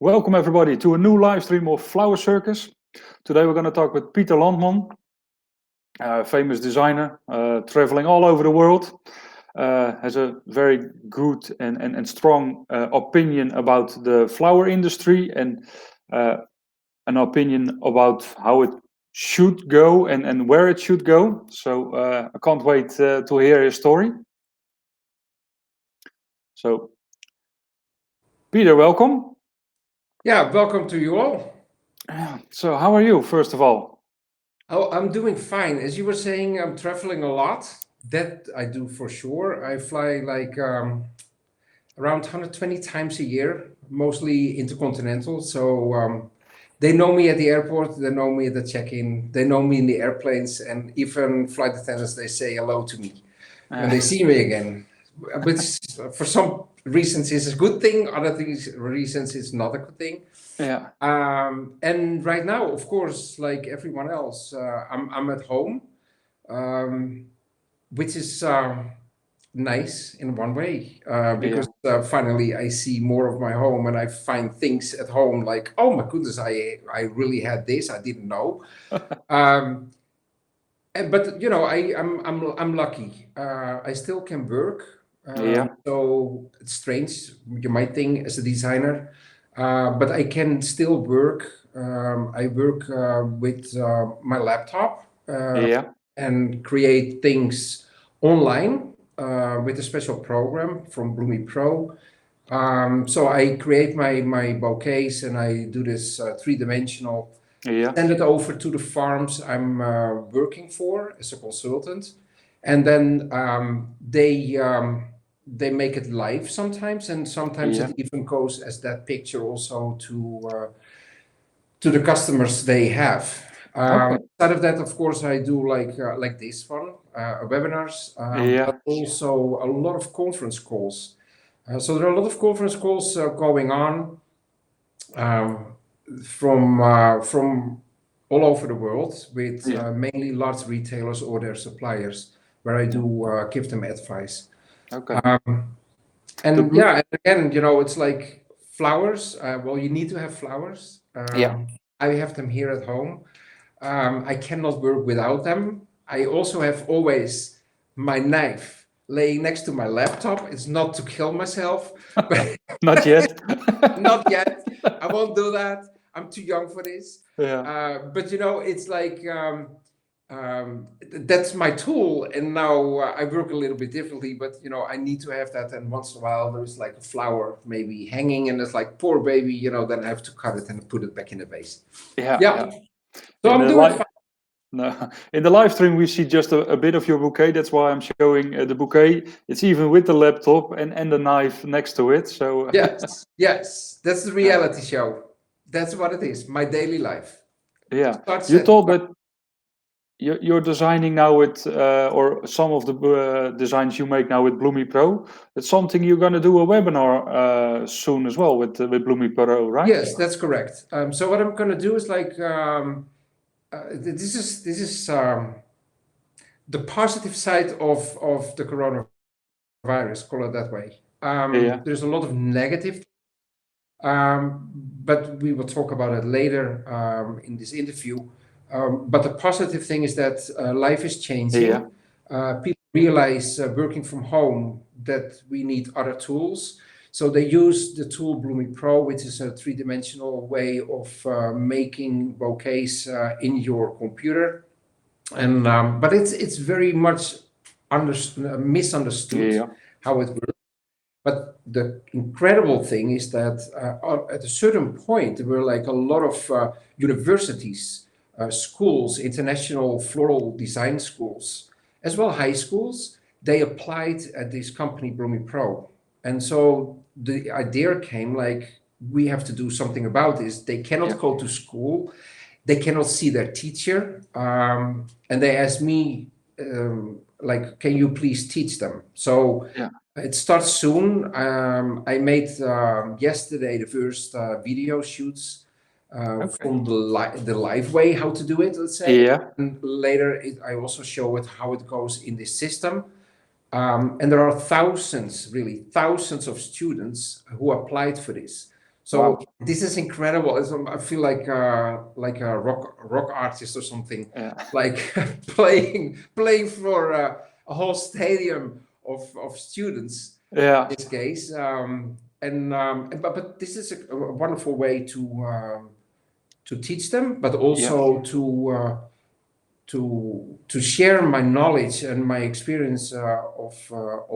Welcome everybody to a new live stream of Flower Circus. Today we're going to talk with Pieter Landman, famous designer, traveling all over the world. Has a very good and strong opinion about the flower industry and an opinion about how it should go and where it should go. So I can't wait to hear his story. So, Pieter, welcome. Yeah, welcome to you all. So how are you, first of all? Oh, I'm doing fine. As you were saying, I'm traveling a lot. That I do for sure. I fly like around 120 times a year, mostly intercontinental. So they know me at the airport, they know me at the check-in, they know me in the airplanes, and even flight attendants, they say hello to me when they see me again. Which for some reasons is a good thing, other reasons it's not a good thing. Yeah. And right now, of course, like everyone else, I'm at home, which is nice in one way, because finally I see more of my home and I find things at home like, oh my goodness, I really had this, I didn't know. But you know, I'm lucky. I still can work. So it's strange, you might think, as a designer, but I can still work. I work with my laptop and create things online with a special program from Bloomy Pro. So I create my bouquets and I do this three-dimensional. Send it over to the farms I'm working for as a consultant, and then they make it live sometimes, and sometimes it even goes as that picture also to the customers they have. Instead of that, of course, I do like this one, webinars, but also a lot of conference calls. So there are a lot of conference calls going on from all over the world with mainly large retailers or their suppliers, where I do give them advice. And again, you know, it's like flowers. Well, you need to have flowers. I have them here at home. I cannot work without them. I also have always my knife laying next to my laptop. It's not to kill myself. But Not yet. Not yet. I won't do that. I'm too young for this. But you know, it's like that's my tool, and now I work a little bit differently. But you know, I need to have that, and once in a while there's like a flower maybe hanging, and it's like poor baby, you know. Then I have to cut it and put it back in the vase. So I'm doing fine. No. In the live stream, we see just a bit of your bouquet. That's why I'm showing the bouquet. It's even with the laptop and the knife next to it. So yes, that's the reality show. That's what it is. My daily life. You told that you're designing now with, or some of the designs you make now with Bloomy Pro. It's something you're going to do a webinar soon as well with Bloomy Pro, right? Yes, that's correct. So what I'm going to do is like. This is the positive side of the coronavirus, call it that way. There's a lot of negative, but we will talk about it later in this interview. But the positive thing is that life is changing. People realize working from home that we need other tools. So they use the tool Bloomy Pro, which is a three-dimensional way of making bouquets in your computer. And but it's very much misunderstood how it works. But the incredible thing is that at a certain point, there were like a lot of universities, schools, international floral design schools, as well high schools. They applied at this company Bloomy Pro. And so the idea came like, we have to do something about this. They cannot go to school. They cannot see their teacher. And they asked me, like, can you please teach them? So it starts soon. I made yesterday the first video shoots from the live way, how to do it, let's say. And later I also show it how it goes in this system. And there are thousands, really thousands of students who applied for this. So Wow. this is incredible. I feel like a rock artist or something, Yeah. like playing for a whole stadium of students Yeah. in this case. But this is a wonderful way to teach them, but also to share my knowledge and my experience of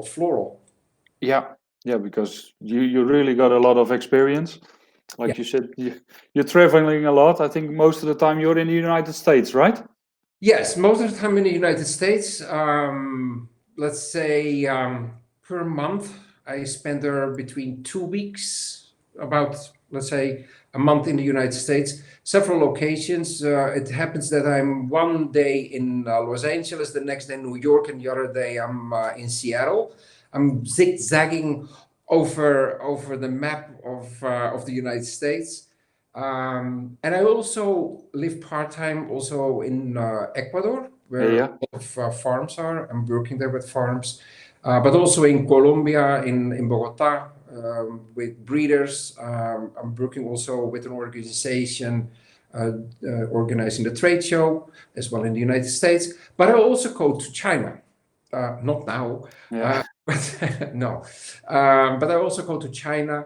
floral. Yeah. Yeah. Because you really got a lot of experience. Yeah. Like you said, you're traveling a lot. I think most of the time you're in the United States, right? Yes, most of the time in the United States, let's say per month, I spend there between 2 weeks, about, let's say, a month in the United States, several locations. It happens that I'm one day in Los Angeles, the next day in New York, and the other day I'm in Seattle. I'm zigzagging over the map of the United States. And I also live part-time also in Ecuador, where Yeah. a lot of farms are. I'm working there with farms, but also in Colombia, in Bogota, with breeders. I'm working also with an organization organizing the trade show as well in the United States. But I also go to China, not now, Yeah. but no. But I also go to China,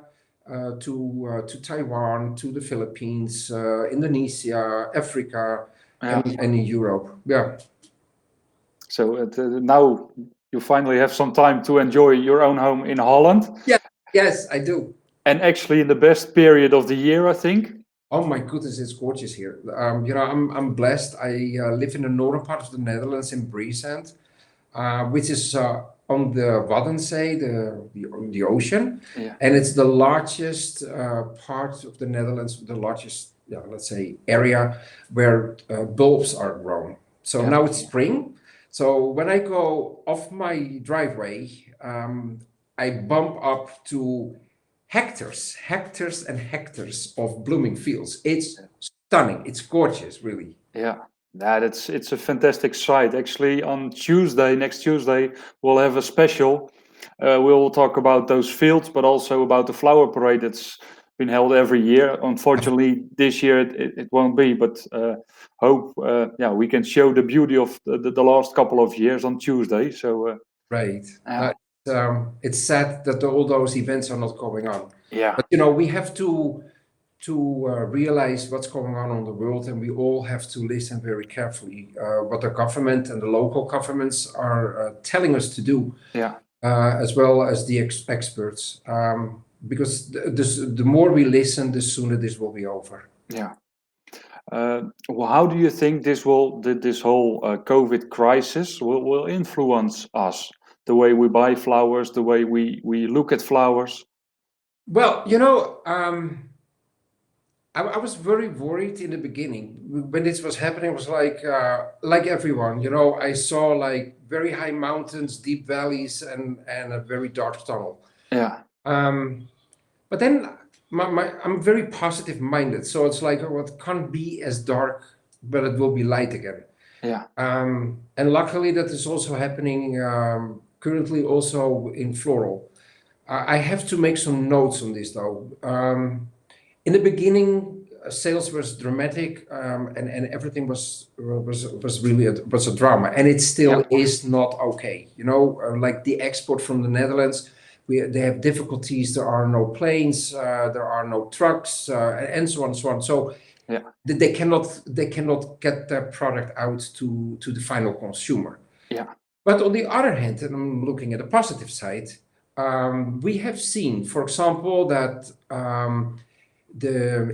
to Taiwan, to the Philippines, Indonesia, Africa, Yeah. and in Europe. Yeah. So now you finally have some time to enjoy your own home in Holland, Yeah. Yes, I do. and actually in the best period of the year, I think. Oh my goodness, it's gorgeous here. I'm blessed. I live in the northern part of the Netherlands in Friesland, which is on the Waddenzee, the ocean, Yeah. and it's the largest part of the Netherlands, the largest, yeah, let's say, area where bulbs are grown. So Yeah. now it's spring. So when I go off my driveway, I bump up to hectares and hectares of blooming fields. It's stunning. It's gorgeous, really. Yeah. It's a fantastic sight. Actually, on Tuesday, next Tuesday, we'll have a special. We'll talk about those fields, but also about the flower parade that's been held every year. Unfortunately, this year it won't be, but hope we can show the beauty of the last couple of years on Tuesday. So Right. yeah. It's sad that all those events are not going on. Yeah. But we have to realize what's going on the world, and we all have to listen very carefully what the government and the local governments are telling us to do, Yeah. as well as the experts. Because the more we listen, the sooner this will be over. Yeah. Well, how do you think this whole COVID crisis will influence us? The way we buy flowers, the way we look at flowers. Well, I was very worried in the beginning when this was happening. It was like everyone, I saw like very high mountains, deep valleys, and a very dark tunnel. Yeah. But then I'm very positive minded, so it's like, oh, it can't be as dark, but it will be light again. Yeah. And luckily, that is also happening currently also in Floral. I have to make some notes on this though. In the beginning, sales was dramatic, and everything was really a drama, and it still is not okay. Like the export from the Netherlands, they have difficulties. There are no planes, there are no trucks, and so on and so on. So Yeah. they cannot get their product out to the final consumer. Yeah. But on the other hand, and I'm looking at the positive side, we have seen, for example, that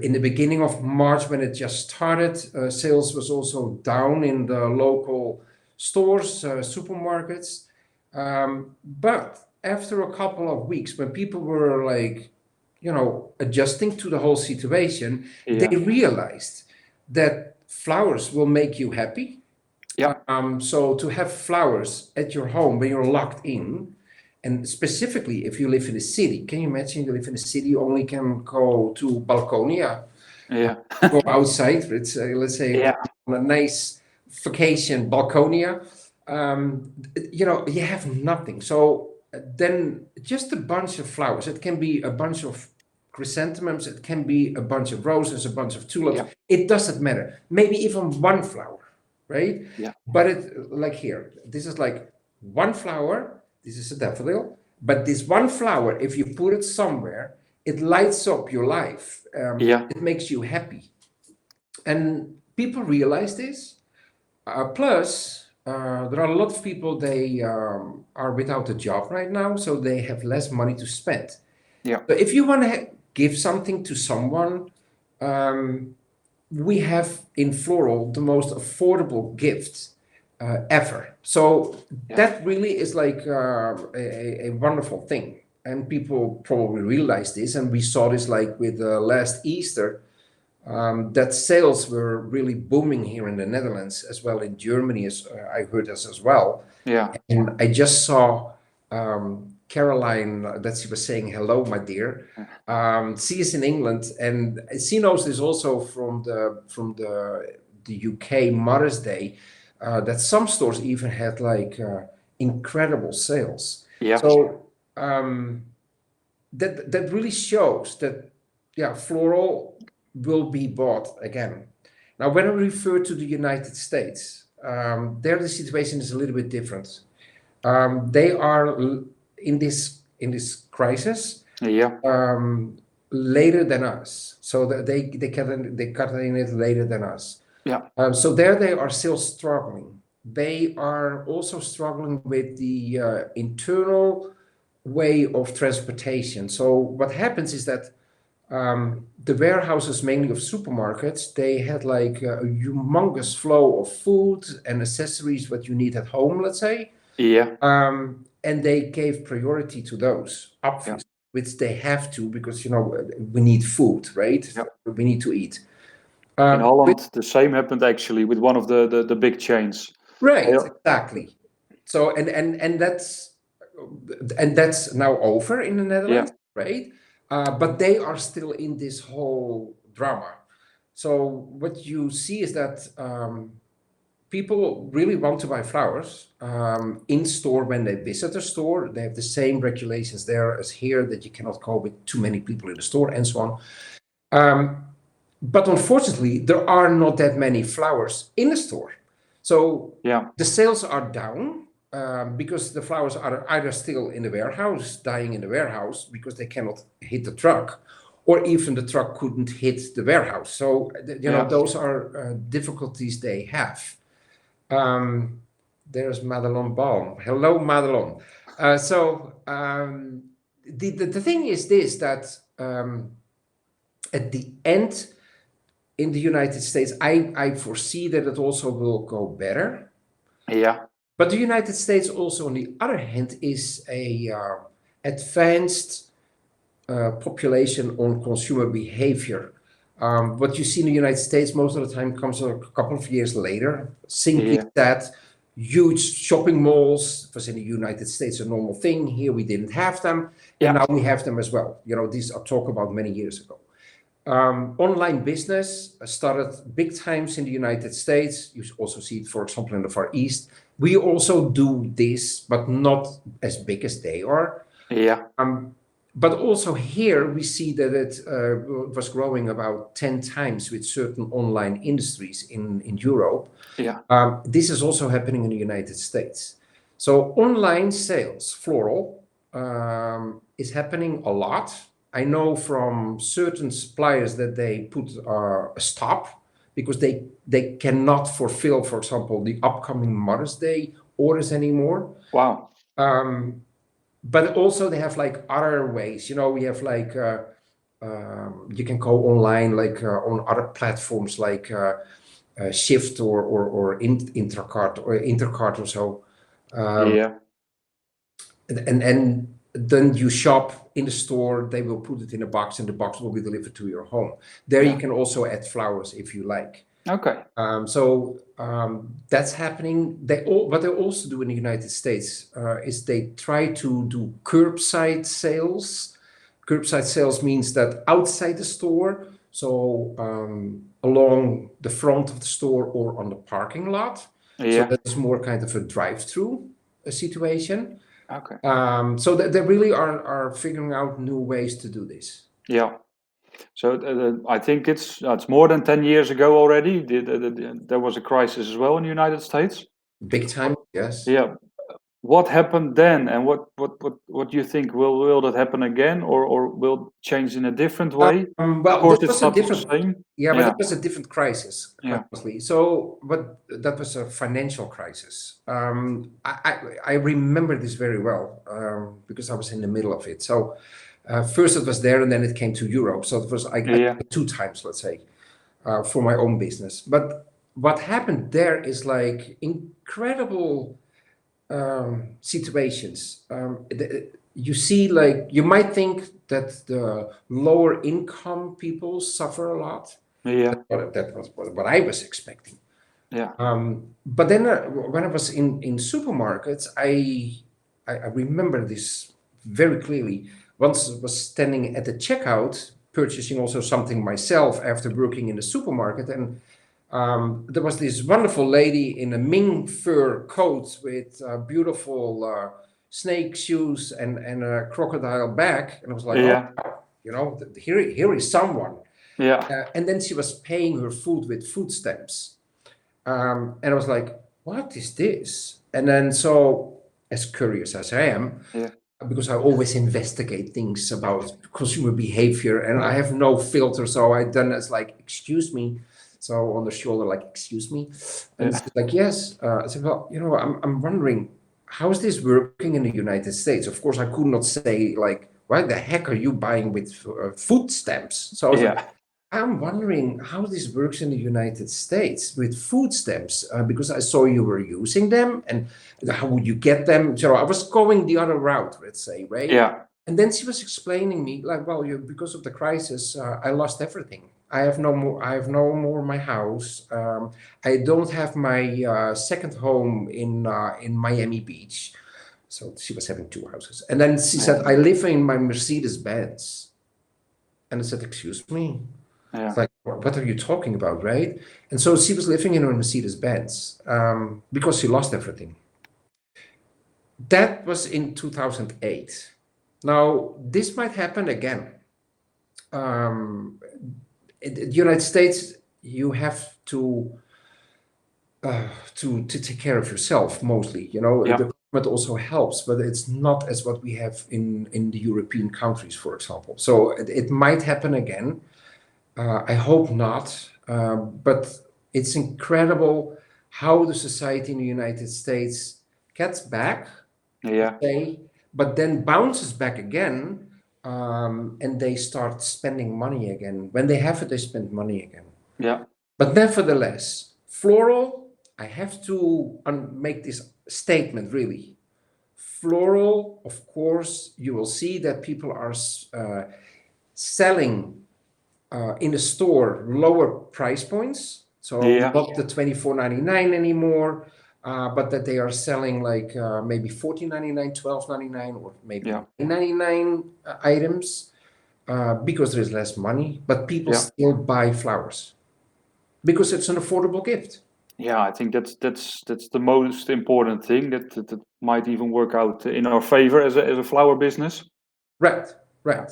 in the beginning of March, when it just started, sales was also down in the local stores, supermarkets. But after a couple of weeks, when people were like, adjusting to the whole situation, Yeah. they realized that flowers will make you happy. Yeah. So to have flowers at your home when you're locked in, and specifically if you live in a city, can you imagine you live in a city, you only can go to balconia, Yeah. go outside, let's say Yeah. on a nice vacation balconia, you have nothing. So then just a bunch of flowers, it can be a bunch of chrysanthemums, it can be a bunch of roses, a bunch of tulips. Yeah. It doesn't matter. Maybe even one flower, right? Yeah. But it, like here, this is like one flower. This is a daffodil. But this one flower, if you put it somewhere, it lights up your life. Yeah. It makes you happy. And people realize this. Plus, there are a lot of people, they are without a job right now, so they have less money to spend. Yeah. So if you want to give something to someone, we have in Floral the most affordable gift ever. So Yeah. that really is like a wonderful thing. And people probably realize this, and we saw this like with last Easter. That sales were really booming here in the Netherlands as well in Germany, as I heard as well. Yeah. And I just saw Caroline that she was saying hello, my dear. She is in England, and she knows this also from the UK Mother's Day, that some stores even had like incredible sales. Yeah. So that really shows that, yeah, Floral will be bought again. Now, when I refer to the United States, there the situation is a little bit different. They are in this crisis Yeah. later than us, so that they cut in it later than us. Yeah. So there they are still struggling. They are also struggling with the internal way of transportation. So what happens is that the warehouses, mainly of supermarkets, they had like a humongous flow of food and accessories what you need at home, let's say. Yeah. And they gave priority to those, obviously, which they have to, because, you know, we need food, right? Yeah. We need to eat. In Holland, the same happened actually with one of the big chains. Right, Yeah. exactly. So and that's now over in the Netherlands, right? But they are still in this whole drama. So what you see is that people really want to buy flowers in store when they visit a store. They have the same regulations there as here, that you cannot go with too many people in the store and so on. But unfortunately, there are not that many flowers in the store. So Yeah. the sales are down because the flowers are either still in the warehouse, dying in the warehouse because they cannot hit the truck, or even the truck couldn't hit the warehouse. So, you know, those are difficulties they have. There's Madelon Baum. Hello, Madelon. The thing is this, that at the end, in the United States, I foresee that it also will go better. Yeah. But the United States also, on the other hand, is a advanced population on consumer behavior. What you see in the United States most of the time comes a couple of years later. Simply that huge shopping malls was in the United States a normal thing. Here we didn't have them, and now we have them as well. You know, these are talk about many years ago. Online business started big times in the United States. You also see it, for example, in the Far East. We also do this, but not as big as they are. Yeah. But also here we see that it was growing about 10 times with certain online industries in Europe. Yeah. This is also happening in the United States. So online sales, Floral, is happening a lot. I know from certain suppliers that they put a stop because they cannot fulfill, for example, the upcoming Mother's Day orders anymore. Wow. But also they have like other ways. You know, we have like you can go online like on other platforms like Shift or Intercart or so. And then you shop in the store, they will put it in a box, and the box will be delivered to your home. There you can also add flowers if you like. Okay. That's happening. What they also do in the United States is they try to do curbside sales. Curbside sales means that outside the store, so along the front of the store or on the parking lot. So that's more kind of a drive-through situation. Okay. So they really are figuring out new ways to do this. Yeah. So I think it's more than 10 years ago already. There was a crisis as well in the United States. Big time, yes. Yeah. What happened then, and what do you think? Will that happen again, or will it change in a different way? Of Well, course, this it's was a not the different, same. yeah, but Yeah. it was a different crisis, quite Yeah. honestly. So, but that was a financial crisis. I remember this very well because I was in the middle of it. So, first it was there, and then it came to Europe. So it was I Yeah. two times, let's say, for my own business. But what happened there is like incredible situations. You see, like you might think that the lower income people suffer a lot. Yeah. That was what I was expecting. Yeah. But then when I was in supermarkets, I remember this very clearly. Once I was standing at the checkout, purchasing also something myself after working in the supermarket, and there was this wonderful lady in a mink fur coat with beautiful snake shoes and a crocodile bag, and I was like, oh, Yeah. you know, here is someone. Yeah. And then she was paying her food with food stamps. And I was like, what is this? And then, so as curious as I am, Yeah. because I always investigate things about consumer behavior and I have no filter. So I done as like, excuse me. So on the shoulder, like, excuse me. And Yeah. she's like, yes. I said, well, you know, I'm wondering, how is this working in the United States? Of course, I could not say like, why the heck are you buying with food stamps? So I was like, Yeah. I'm wondering how this works in the United States with food stamps because I saw you were using them and how would you get them? So I was going the other route, let's say, right? Yeah. And then she was explaining me like, well, because of the crisis, I lost everything. I have no more. I have no more my house. I don't have my second home in Miami Beach. So she was having two houses, and then she said, I live in my Mercedes Benz, and I said, excuse me. Yeah. It's like, what are you talking about, right? And so she was living in her Mercedes Benz because she lost everything. That was in 2008. Now, this might happen again. In the United States, you have to take care of yourself mostly. You know, Yeah. the government also helps, but it's not as what we have in the European countries, for example. So it might happen again. I hope not, but it's incredible how the society in the United States gets back, Yeah. say, but then bounces back again, and they start spending money again. When they have it, they spend money again. Yeah. But nevertheless, Floral, I have to make this statement really. Floral, of course, you will see that people are selling in the store lower price points. So Yeah. not the $24.99 anymore, but that they are selling like maybe $14.99, $12.99, or maybe Yeah. $9.99 items because there is less money, but people Yeah. still buy flowers because it's an affordable gift. Yeah, I think that's the most important thing that might even work out in our favor as a flower business. Right, right.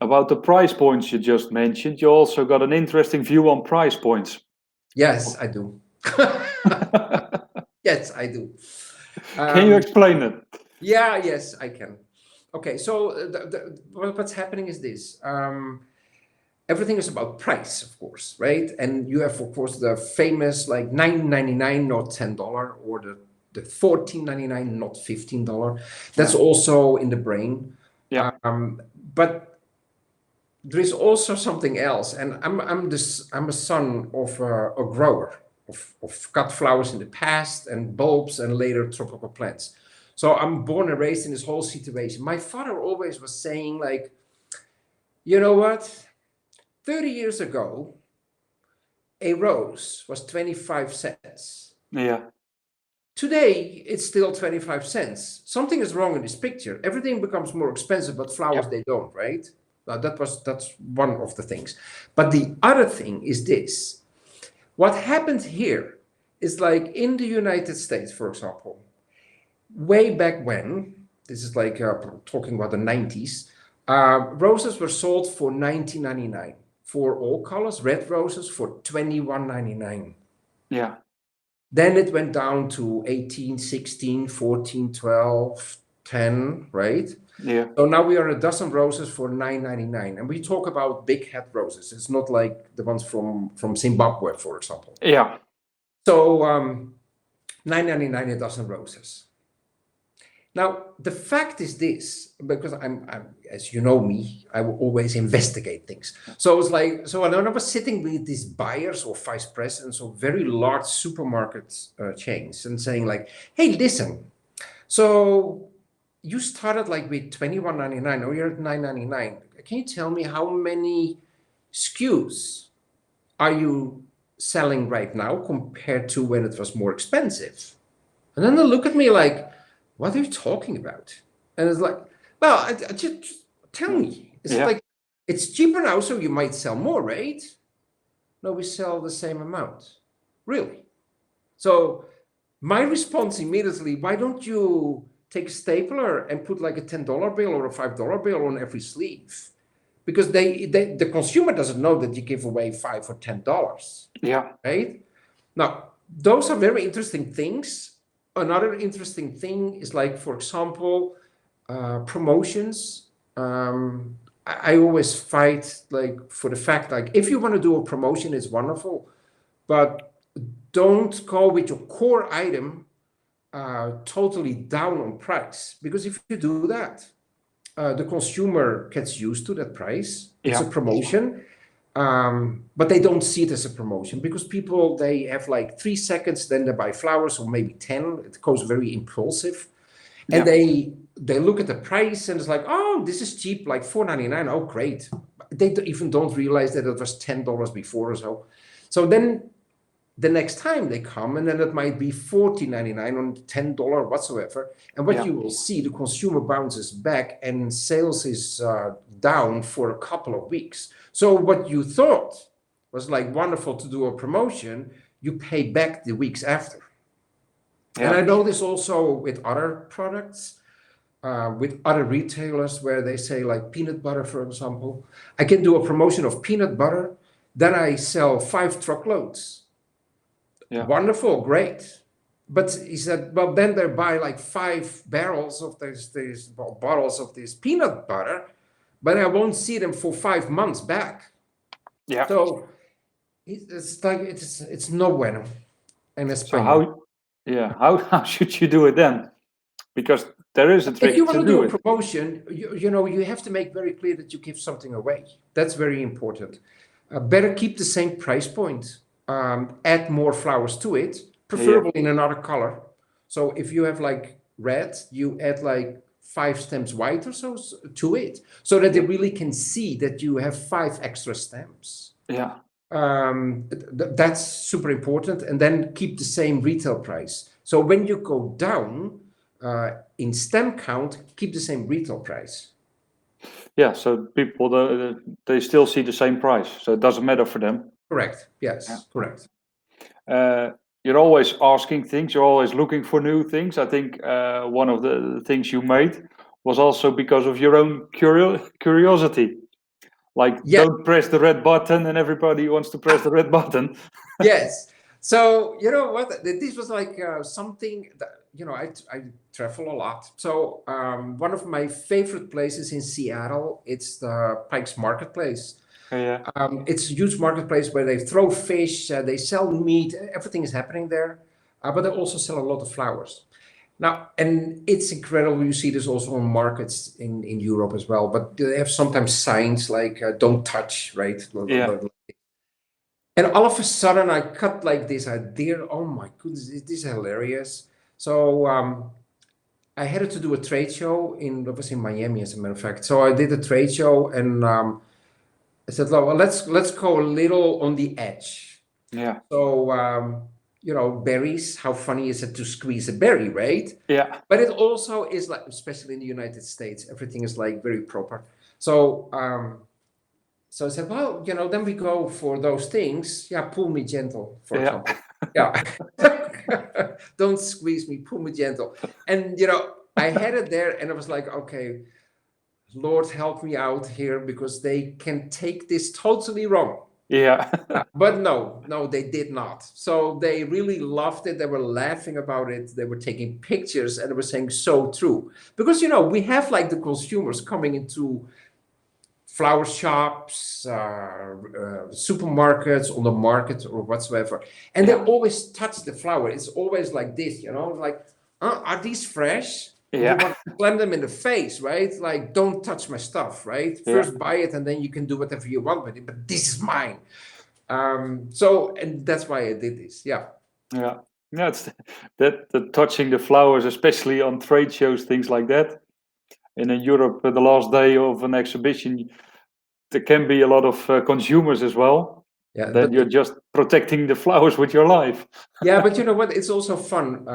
About the price points you just mentioned, you also got an interesting view on price points. Yes, I do. Yes, I do. Can you explain it? Yeah, yes, I can. Okay, so what's happening is this. Everything is about price, of course, right? And you have, of course, the famous like $9.99, not $10, or the $14.99, not $15. That's also in the brain. Yeah. But there is also something else, and I'm a son of a grower of cut flowers in the past and bulbs and later tropical plants. So I'm born and raised in this whole situation. My father always was saying like, you know what? 30 years ago, a rose was 25 cents. Yeah. Today, it's still 25 cents. Something is wrong in this picture. Everything becomes more expensive, but flowers, they don't, right? Now, that's one of the things. But the other thing is this. What happened here is like in the United States, for example, way back when, this is like talking about the 90s, Roses were sold for $19.99 for all colors. Red roses for $21.99. Yeah. Then it went down to 18, 16, 14, 12, 10, right? Yeah. So now we are a dozen roses for $9.99. And we talk about big head roses. It's not like the ones from Zimbabwe, for example. Yeah. So $9.99 a dozen roses. Now, the fact is this, because I'm, as you know me, I will always investigate things. So it's like, so when I was sitting with these buyers or vice presidents of very large supermarket chains and saying like, hey, listen, so you started like with $21.99, or you're at $9.99. Can you tell me how many SKUs are you selling right now compared to when it was more expensive? And then they look at me like, what are you talking about? And it's like, well, I just tell me. It's Yeah. like, it's cheaper now, so you might sell more, right? No, we sell the same amount. Really? So my response immediately, why don't you take a stapler and put like a $10 bill or a $5 bill on every sleeve? Because the consumer doesn't know that you give away $5 or $10, Yeah. right? Now, those are very interesting things. Another interesting thing is like, for example, promotions. I always fight like for the fact like if you want to do a promotion, it's wonderful, but don't go with your core item totally down on price, because if you do that, the consumer gets used to that price. It's a Yeah. promotion. But they don't see it as a promotion because people, they have like 3 seconds, then they buy flowers, or maybe 10. It goes very impulsive. And Yeah. they look at the price and it's like, oh, this is cheap, like $4.99. Oh, great. They even don't realize that it was $10 before or so. So then the next time they come, and then it might be $14.99 on $10 whatsoever. And what Yeah. you will see, the consumer bounces back and sales is down for a couple of weeks. So what you thought was like wonderful to do a promotion, you pay back the weeks after. And I Yeah. know this also with other products, with other retailers, where they say like peanut butter, for example. I can do a promotion of peanut butter, then I sell 5 truckloads. Yeah. Wonderful, great. But he said, well, then they buy like 5 barrels of these bottles of this peanut butter, but I won't see them for 5 months back. Yeah. So it's like it's no bueno en So español. how should you do it then? Because there is a If you trick want to to do do a it. promotion, you know, you have to make very clear that you give something away. That's very important. Better keep the same price point, add more flowers to it, preferably in another color. So if you have like red, you add like 5 stems white or so to it, so that they really can see that you have 5 extra stems. Yeah. That's super important. And then keep the same retail price. So when you go down in stem count, keep the same retail price. Yeah. So people they still see the same price, so it doesn't matter for them. Correct. Yes, Yeah. correct. You're always asking things. You're always looking for new things. I think one of the things you made was also because of your own curiosity. Like, Yeah. don't press the red button, and everybody wants to press the red button. Yes. So you know what? This was like something that, you know, I travel a lot. So one of my favorite places in Seattle, it's the Pike's Marketplace. Yeah. It's a huge marketplace where they throw fish, they sell meat, everything is happening there. But they also sell a lot of flowers. Now, and it's incredible. You see this also on markets in Europe as well. But they have sometimes signs like "Don't touch," right? Yeah. And all of a sudden, I cut like this idea. Oh my goodness, this is hilarious. So I had to do a trade show that was in Miami, as a matter of fact. So I did a trade show, and I said, well, let's go a little on the edge. Yeah. So you know, berries. How funny is it to squeeze a berry, right? Yeah. But it also is like, especially in the United States, everything is like very proper. So so I said, well, you know, then we go for those things. Yeah, pull me gentle, for Yeah. example. Yeah. Don't squeeze me, pull me gentle. And, you know, I had it there and I was like, okay, Lord help me out here because they can take this totally wrong. Yeah. But no, they did not. So they really loved it. They were laughing about it. They were taking pictures and they were saying so true. Because, we have like the consumers coming into flower shops, supermarkets, on the market or whatsoever. And they Yeah. always touch the flower. It's always like this, like, are these fresh? And you Yeah. want to slam them in the face, right? Like, don't touch my stuff, right? Yeah. First buy it and then you can do whatever you want with it, but this is mine. And that's why I did this. Yeah. Yeah. Yeah, it's that the touching the flowers, especially on trade shows, things like that. And in Europe, the last day of an exhibition, there can be a lot of consumers as well. Yeah. Then you're just protecting the flowers with your life. Yeah, but you know what? It's also fun.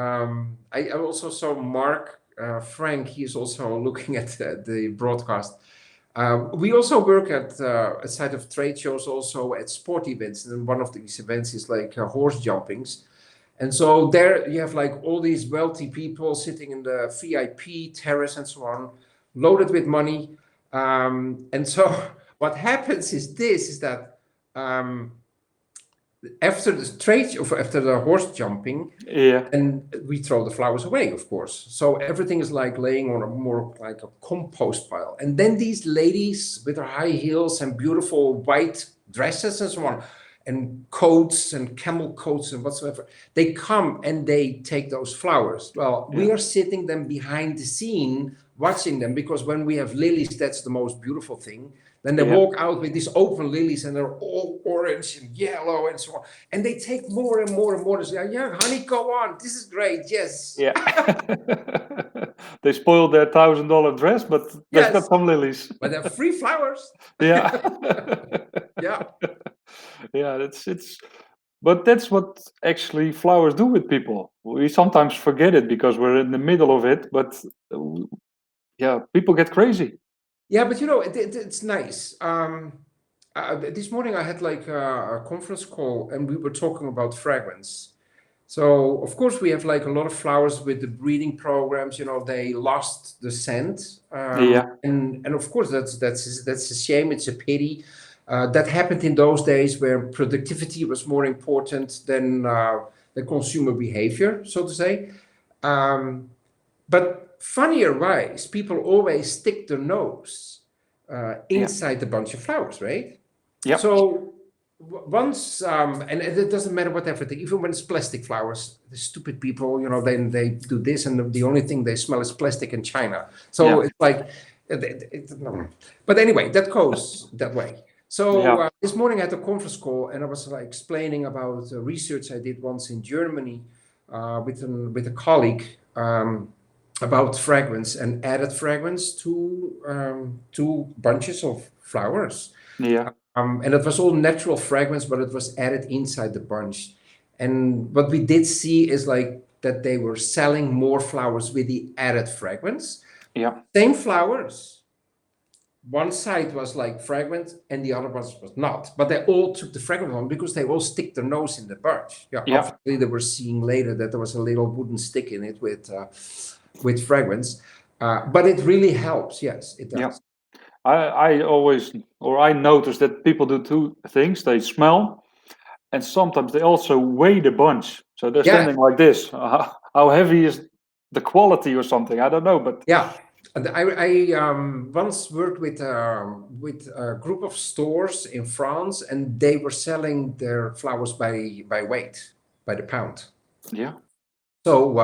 I also saw Mark Frank. He's also looking at the broadcast. We also work at a side of trade shows, also at sport events. And one of these events is like horse jumpings. And so there you have like all these wealthy people sitting in the VIP terrace and so on, loaded with money. And so what happens is that after the trade show, after the horse jumping, Yeah. and we throw the flowers away, of course. So everything is like laying on a more like a compost pile. And then these ladies with their high heels and beautiful white dresses and so on, and coats and camel coats and whatsoever, they come and they take those flowers. Well, we Yeah. are sitting them behind the scene watching them, because when we have lilies, that's the most beautiful thing. Then they Yeah. walk out with these open lilies and they're all orange and yellow and so on. And they take more and more and more. They say, yeah, honey, go on. This is great. Yes. Yeah. They spoiled their $1,000 dress, but they've got Yes. some lilies. But they're free flowers. Yeah. Yeah. Yeah, but that's what actually flowers do with people. We sometimes forget it because we're in the middle of it, but yeah, people get crazy. Yeah, but it's nice. This morning I had like a conference call and we were talking about fragrance. So of course we have like a lot of flowers with the breeding programs. They lost the scent, Yeah. and of course that's a shame. It's a pity. That happened in those days where productivity was more important than the consumer behavior, so to say. But funnier wise, people always stick their nose inside the bunch of flowers, right? Yeah. So once, and it doesn't matter whatever, even when it's plastic flowers, the stupid people, then they do this, and the only thing they smell is plastic in China. So Yeah. it's like, no. But anyway, that goes that way. So Yeah. this morning I had a conference call, and I was like explaining about research I did once in Germany with a colleague. About fragrance and added fragrance to bunches of flowers. Yeah. And it was all natural fragrance, but it was added inside the bunch. And what we did see is like that they were selling more flowers with the added fragrance. Yeah. Same flowers. One side was like fragrant and the other was not. But they all took the fragrant one because they all stick their nose in the bunch. Yeah. Obviously, they were seeing later that there was a little wooden stick in it with fragrance, but it really helps. Yes, it does. Yeah. I notice that people do two things. They smell, and sometimes they also weigh the bunch. So they're standing like this. How heavy is the quality or something? I don't know, but yeah. And I once worked with a group of stores in France, and they were selling their flowers by weight, by the pound. Yeah. So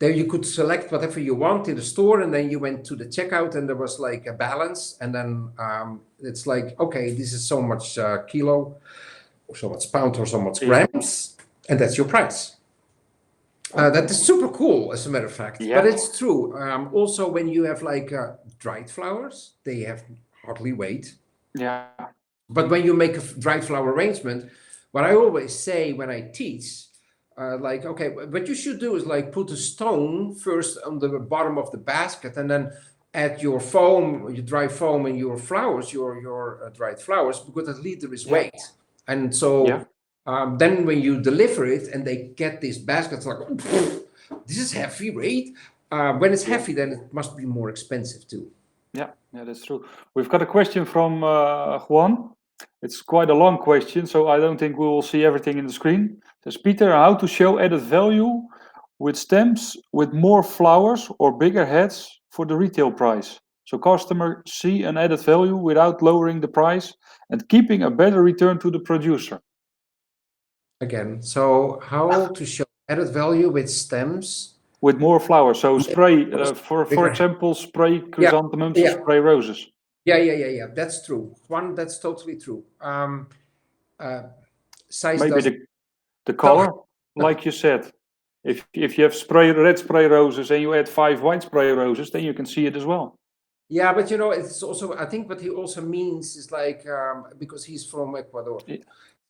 there you could select whatever you want in the store, and then you went to the checkout, and there was like a balance, and then it's like, okay, this is so much kilo, or so much pound, or so much grams, and that's your price. That is super cool, as a matter of fact. Yeah. But it's true. Also, when you have like dried flowers, they have hardly weight. Yeah. But when you make a dried flower arrangement, what I always say when I teach, like, okay, what you should do is like put a stone first on the bottom of the basket, and then add your foam, your dry foam, and your flowers, your dried flowers, because at least there is weight. And so then when you deliver it and they get these baskets, like, oh, this is heavy, right? When it's heavy, then it must be more expensive too. Yeah, that's true. We've got a question from Juan. It's quite a long question, so I don't think we will see everything in the screen. It says, Peter, how to show added value with stems with more flowers or bigger heads for the retail price? So customers see an added value without lowering the price and keeping a better return to the producer. Again, so how to show added value with stems? With more flowers. So spray, for Bigger. example, spray chrysanthemums or spray roses. Yeah. That's true. Juan, that's totally true. Size Maybe does the color, like you said. If you have red spray roses and you add 5 white spray roses, then you can see it as well. Yeah, but it's also, I think what he also means is like, because he's from Ecuador.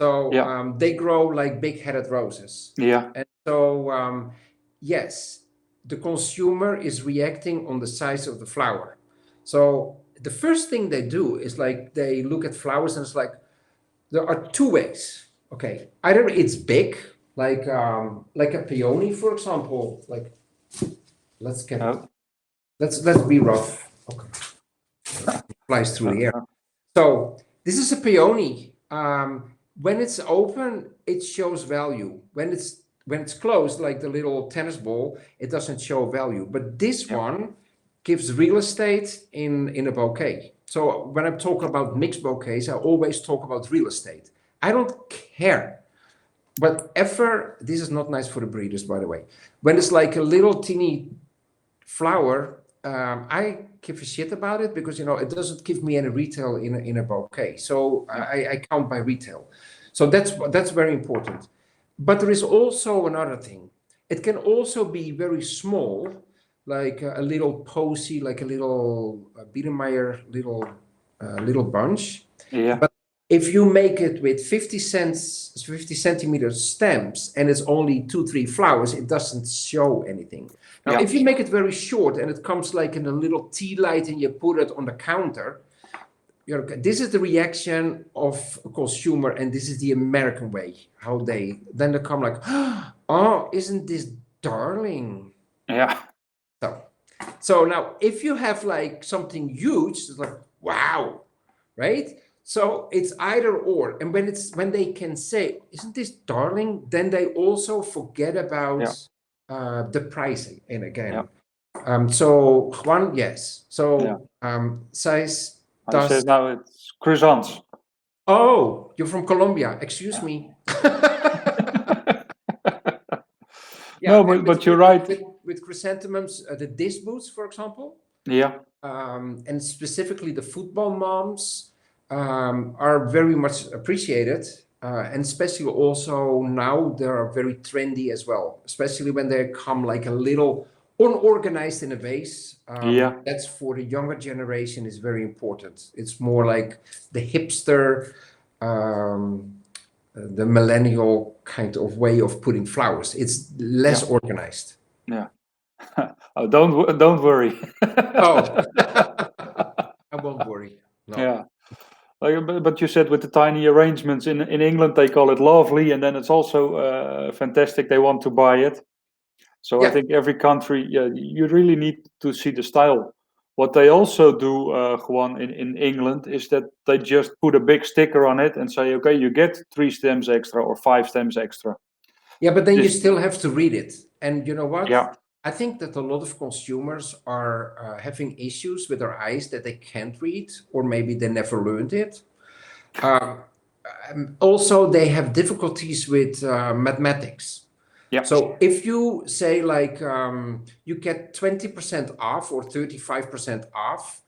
So they grow like big-headed roses. Yeah. And so, yes, the consumer is reacting on the size of the flower. So the first thing they do is like they look at flowers and it's like, there are 2 ways. Okay, either it's big, like a peony, for example. Like, let's be rough. Okay, flies through the air. So this is a peony. When it's open, it shows value. When it's closed, like the little tennis ball, it doesn't show value. But this one gives real estate in a bouquet. So when I'm talking about mixed bouquets, I always talk about real estate. I don't care. Whatever, this is not nice for the breeders, by the way. When it's like a little teeny flower, I give a shit about it because it doesn't give me any retail in a bouquet. So I count by retail. So that's very important. But there is also another thing. It can also be very small, like a little posy, like a little Biedermeier little bunch. Yeah. But if you make it with 50 centimeter stems and it's only 2-3 flowers, it doesn't show anything. Now, if you make it very short and it comes like in a little tea light and you put it on the counter, this is the reaction of a consumer, and this is the American way. How they come like, oh, isn't this darling? Yeah. So now, if you have like something huge, it's like, wow, right? So it's either or. And when they can say, isn't this darling? Then they also forget about the pricing. And again, so Juan, yes. So size I said now it's croissants. Oh, you're from Colombia. Excuse me. No, but you're right. With chrysanthemums, the disc boots, for example. Yeah. And specifically the football moms are very much appreciated. And especially also now they are very trendy as well, especially when they come like a little unorganized in a vase. That's for the younger generation is very important. It's more like the hipster, the millennial kind of way of putting flowers. It's less organized. Yeah. Oh, don't worry. Oh, I won't worry. No. Yeah. But you said with the tiny arrangements in England, they call it lovely, and then it's also fantastic. They want to buy it. So I think every country, you really need to see the style. What they also do, Juan, in England, is that they just put a big sticker on it and say, okay, you get 3 stems extra or 5 stems extra. Yeah, but then you still have to read it. And you know what? Yeah. I think that a lot of consumers are having issues with their eyes that they can't read, or maybe they never learned it. Also, they have difficulties with mathematics. Yeah. So if you say like you get 20% off or 35% off,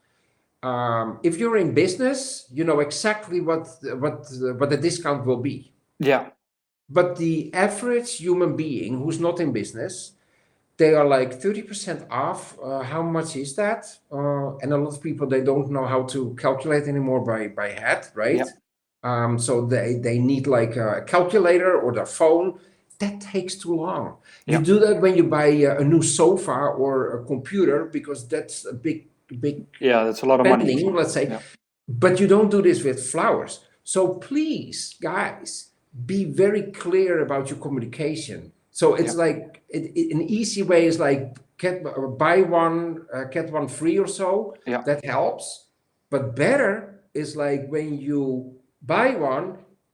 if you're in business, you know exactly what the discount will be. Yeah. But the average human being who's not in business, they are like 30% off. How much is that? And a lot of people, they don't know how to calculate anymore by head, right? Yeah. So they need like a calculator or their phone. That takes too long. You do that when you buy a new sofa or a computer, because that's a big that's a lot of money, let's say. But you don't do this with flowers. So please, guys, be very clear about your communication. So it's like an easy way is like buy one, get one free or so. Yeah. That helps. But better is like when you buy one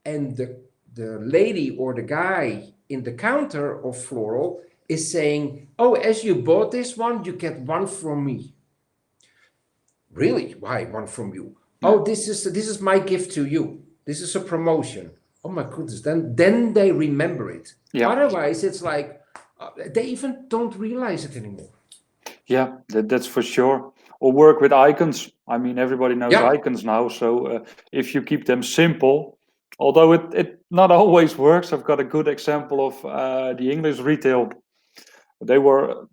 and the lady or the guy in the counter of Floral is saying, "Oh, as you bought this one, you get one from me." Really? Why one from you? Yeah. Oh, this is my gift to you. This is a promotion. Oh my goodness! Then they remember it. Yeah. Otherwise, it's like they even don't realize it anymore. Yeah, that's for sure. Or work with icons. I mean, everybody knows Yeah. icons now. So if you keep them simple, although it not always works. I've got a good example of the English retail. They were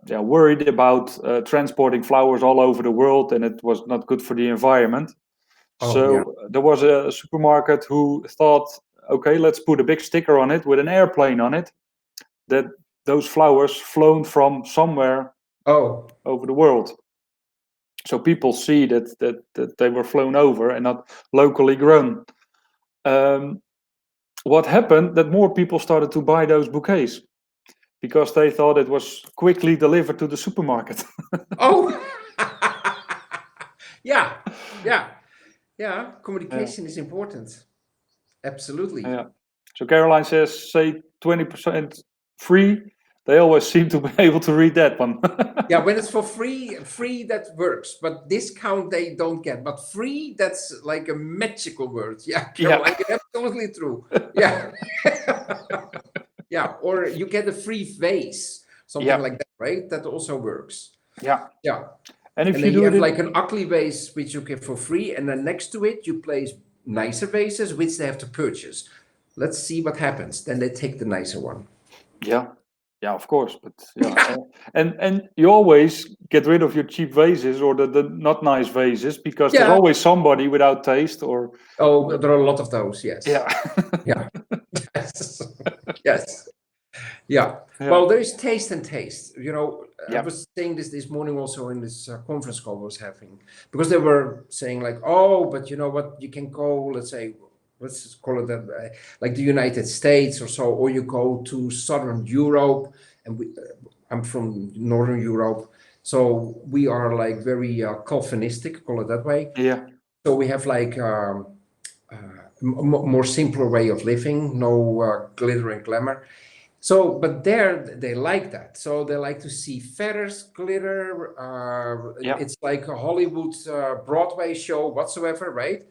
worried about transporting flowers all over the world, and it was not good for the environment. Oh yeah. So there was a supermarket who thought, okay, let's put a big sticker on it with an airplane on it, that those flowers flown from somewhere Oh. over the world. So people see that they were flown over and not locally grown. What happened, that more people started to buy those bouquets because they thought it was quickly delivered to the supermarket. Oh. Yeah. Yeah. Yeah. Communication is important. Absolutely. Yeah. So Caroline says, say 20% free. They always seem to be able to read that one. Yeah, when it's for free that works, but discount they don't get. But free, that's like a magical word. Yeah, Caroline, absolutely true. Yeah. Yeah, or you get a free vase, something like that, right? That also works. Yeah. Yeah. And if And you then you do have it, like an ugly vase which you get for free, and then next to it you place nicer vases which they have to purchase. Let's see what happens. Then they take the nicer one. yeah, of course, but yeah, and you always get rid of your cheap vases or the not nice vases because there's Yeah. always somebody without taste or Oh, there are a lot of those. Yes. yeah. Yeah. Yes. Yes. Yeah. Yeah. Well, there is taste and taste. You know, I Yeah. was saying this morning also in this conference call I was having, because they were saying like, oh, but you know what, you can go, let's say, let's just call it that, like the United States or so, or you go to Southern Europe, and I'm from Northern Europe, so we are like very Calvinistic, call it that way. Yeah. So we have like more simpler way of living, no glitter and glamour. So, but there they like that. So they like to see feathers, glitter. Yeah. It's like a Hollywood Broadway show whatsoever, right?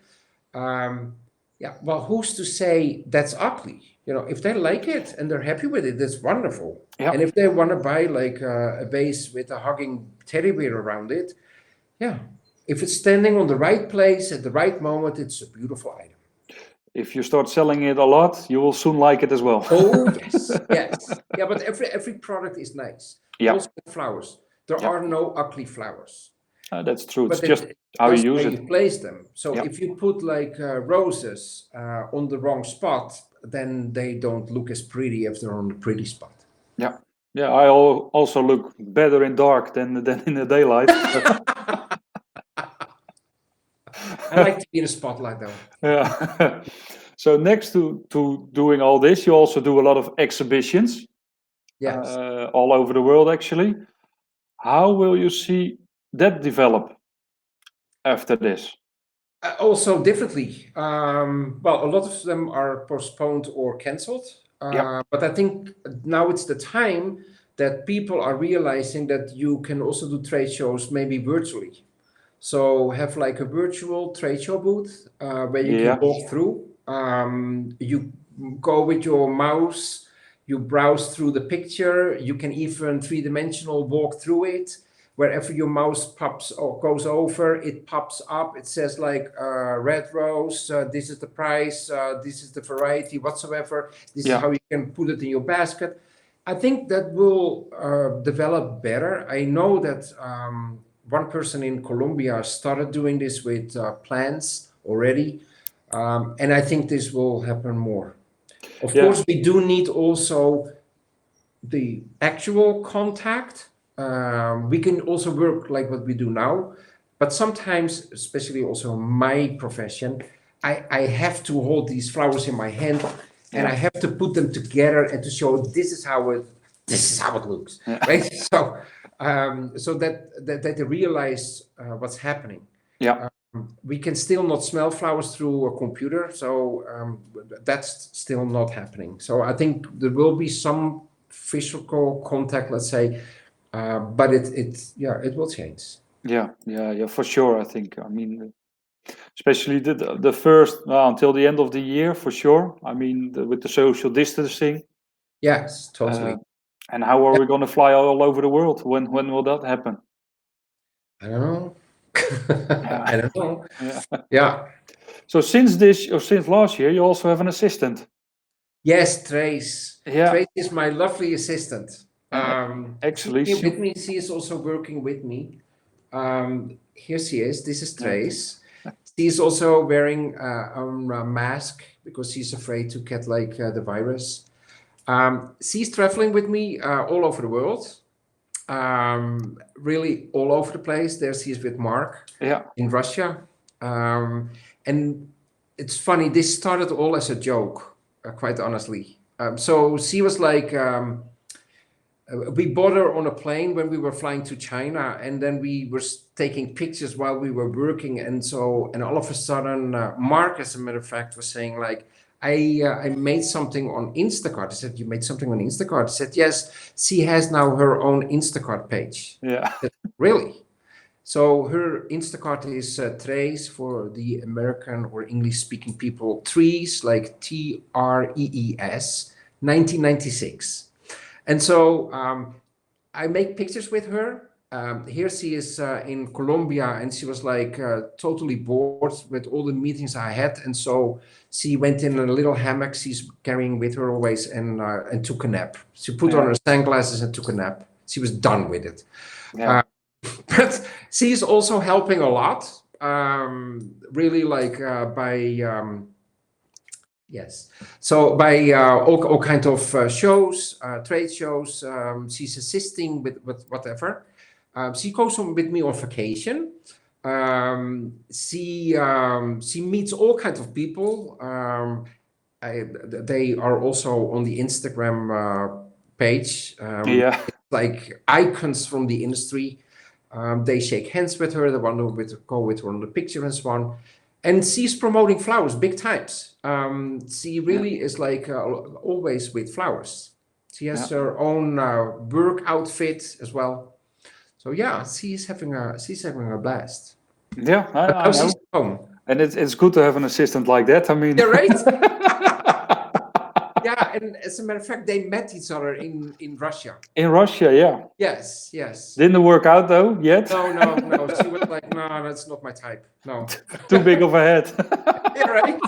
Yeah. Well, who's to say that's ugly? You know, if they like it and they're happy with it, that's wonderful. Yeah. And if they want to buy like a vase with a hugging teddy bear around it, yeah. If it's standing on the right place at the right moment, it's a beautiful item. If you start selling it a lot, you will soon like it as well. Oh yes, yes, yeah. But every product is nice. Yeah. Also flowers. There are no ugly flowers. That's true. It's But just how you use where it. you place them. So Yeah. if you put like roses on the wrong spot, then they don't look as pretty if they're on the pretty spot. Yeah. Yeah. I also look better in dark than in the daylight. I like to be in a spotlight though. Yeah. So next to doing all this, you also do a lot of exhibitions. Yes. All over the world, actually. How will you see that develop after this? Also differently. Well, a lot of them are postponed or cancelled. But I think now it's the time that people are realizing that you can also do trade shows maybe virtually. So have like a virtual trade show booth where you can walk through. You go with your mouse, you browse through the picture. You can even three-dimensional walk through it. Wherever your mouse pops or goes over, it pops up. It says like red rose, this is the price, this is the variety, whatsoever. This is how you can put it in your basket. I think that will develop better. I know that one person in Colombia started doing this with plants already. And I think this will happen more. Of course, we do need also the actual contact. We can also work like what we do now, but sometimes, especially also my profession, I have to hold these flowers in my hand and I have to put them together and to show this is how it looks, right? So that they realize what's happening. Yeah. We can still not smell flowers through a computer, so that's still not happening. So I think there will be some physical contact, let's say, but it will change. Yeah, for sure. I think. I mean, especially the first until the end of the year, for sure. I mean, with the social distancing. Yes, totally. And how are we going to fly all over the world? When will that happen? I don't know. I don't know. Yeah. Yeah. So since last year, you also have an assistant. Yes, Trace. Yeah. Trace is my lovely assistant. Actually, She's here with me. She is also working with me. Here she is. This is Trace. She's also wearing a mask because she's afraid to get like the virus. She's traveling with me all over the world. Really all over the place. There she is with Mark in Russia. And it's funny, this started all as a joke, quite honestly. So she was like, we bought her on a plane when we were flying to China, and then we were taking pictures while we were working. And all of a sudden, Mark, as a matter of fact, was saying like, I made something on Instacart. I said, you made something on Instacart? I said, yes, she has now her own Instacart page. Yeah. Said, really? So her Instacart is Trace for the American or English speaking people, Trees, like Trees, 1996. And so I make pictures with her. Here she is in Colombia, and she was like totally bored with all the meetings I had. And so she went in a little hammock she's carrying with her always and took a nap. She put on her sunglasses and took a nap. She was done with it. Yeah. But she's also helping a lot, really like by yes. So by all kinds of shows, trade shows, she's assisting with whatever. She goes on with me on vacation. She meets all kinds of people. They are also on the Instagram page. Like icons from the industry. They shake hands with her. They want to go with her on the picture and so on. And she's promoting flowers big times. She really is like always with flowers. She has her own work outfit as well. So yeah, she's having a blast. Yeah, I know. She's home. And it's good to have an assistant like that. I mean, yeah, right. Yeah, and as a matter of fact, they met each other in Russia. In Russia, yeah. Yes. Didn't work out though yet. No. She was like, no, that's not my type. No. Too big of a head. Yeah, right.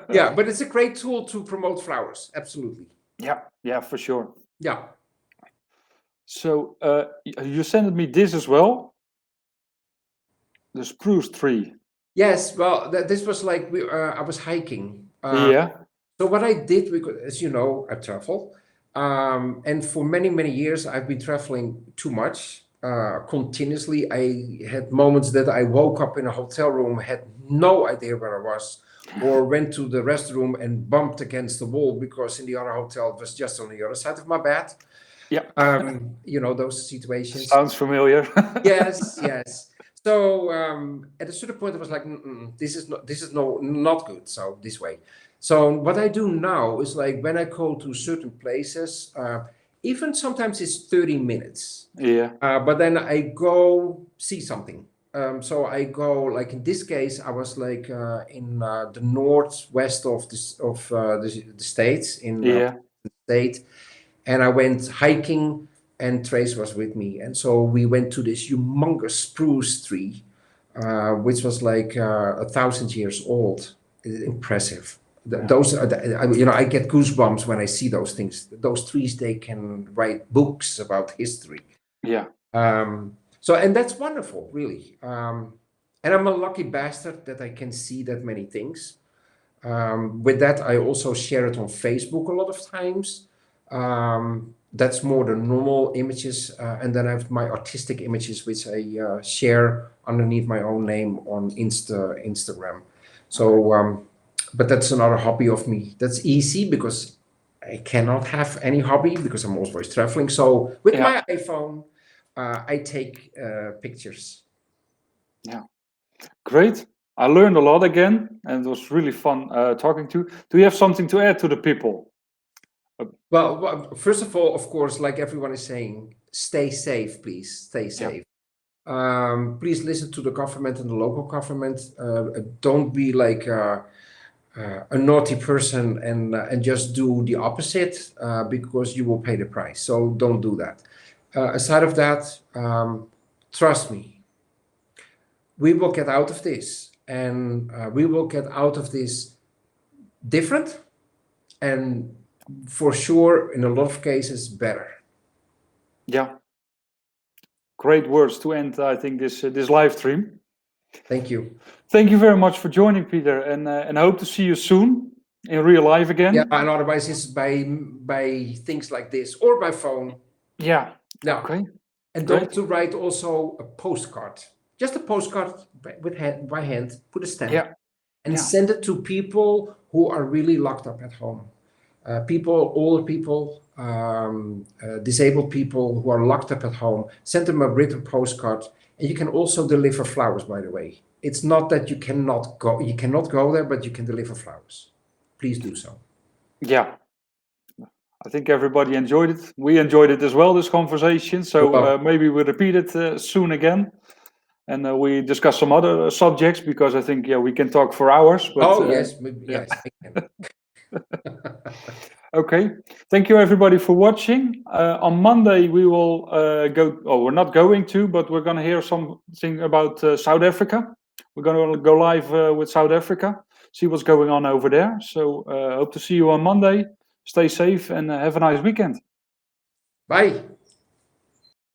Yeah, but it's a great tool to promote flowers. Absolutely. Yeah, for sure. Yeah. So you sent me this as well. The spruce tree. Yes, well, this was like I was hiking. Yeah. So what I did, because as you know, I travel, and for many years I've been traveling too much, continuously. I had moments that I woke up in a hotel room, had no idea where I was, or went to the restroom and bumped against the wall because in the other hotel it was just on the other side of my bed. Yeah. You know those situations. Sounds familiar. Yes. So at a certain point, I was like, this is not good. So this way. So what I do now is like when I go to certain places, even sometimes it's 30 minutes. Yeah. But then I go see something. So I go like in this case, I was like in the northwest of the states in the state, and I went hiking. And Trace was with me. And so we went to this humongous spruce tree, which was like 1,000 years old. Impressive. Those are, I get goosebumps when I see those things. Those trees, they can write books about history. Yeah. And that's wonderful, really. And I'm a lucky bastard that I can see that many things. With that, I also share it on Facebook a lot of times. That's more the normal images, and then I have my artistic images, which I share underneath my own name on Instagram. So, but that's another hobby of me. That's easy because I cannot have any hobby because I'm always traveling. So with Yeah. my iPhone, I take pictures. Yeah. Great. I learned a lot again, and it was really fun talking to you. Do you have something to add to the people? Well, first of all, of course, like everyone is saying, stay safe, please. Stay safe. Please listen to the government and the local government. Don't be like a naughty person and just do the opposite because you will pay the price. So don't do that. Aside of that, trust me, we will get out of this, and we will get out of this different, and for sure, in a lot of cases, better. Yeah. Great words to end, I think, this live stream. Thank you. Thank you very much for joining, Peter, and I hope to see you soon in real life again. Yeah, and otherwise it's by things like this or by phone. Yeah. Now, Okay. and Great. don't to write also a postcard. Just a postcard by hand, put a stamp, Yeah. and Yeah. send it to people who are really locked up at home. People, older people, disabled people who are locked up at home. Send them a written postcard, and you can also deliver flowers. By the way, it's not that you cannot go there, but you can deliver flowers. Please do so. Yeah. I think everybody enjoyed it. We enjoyed it as well, this conversation. So Well, maybe we'll repeat it soon again. And we discuss some other subjects because I think, we can talk for hours. But, oh yes, yeah. yes, I can. Okay. Thank you, everybody, for watching. On Monday, we will go, or we're not going to, but we're going to hear something about South Africa. We're going to go live with South Africa, see what's going on over there. So hope to see you on Monday. Stay safe and have a nice weekend. Bye.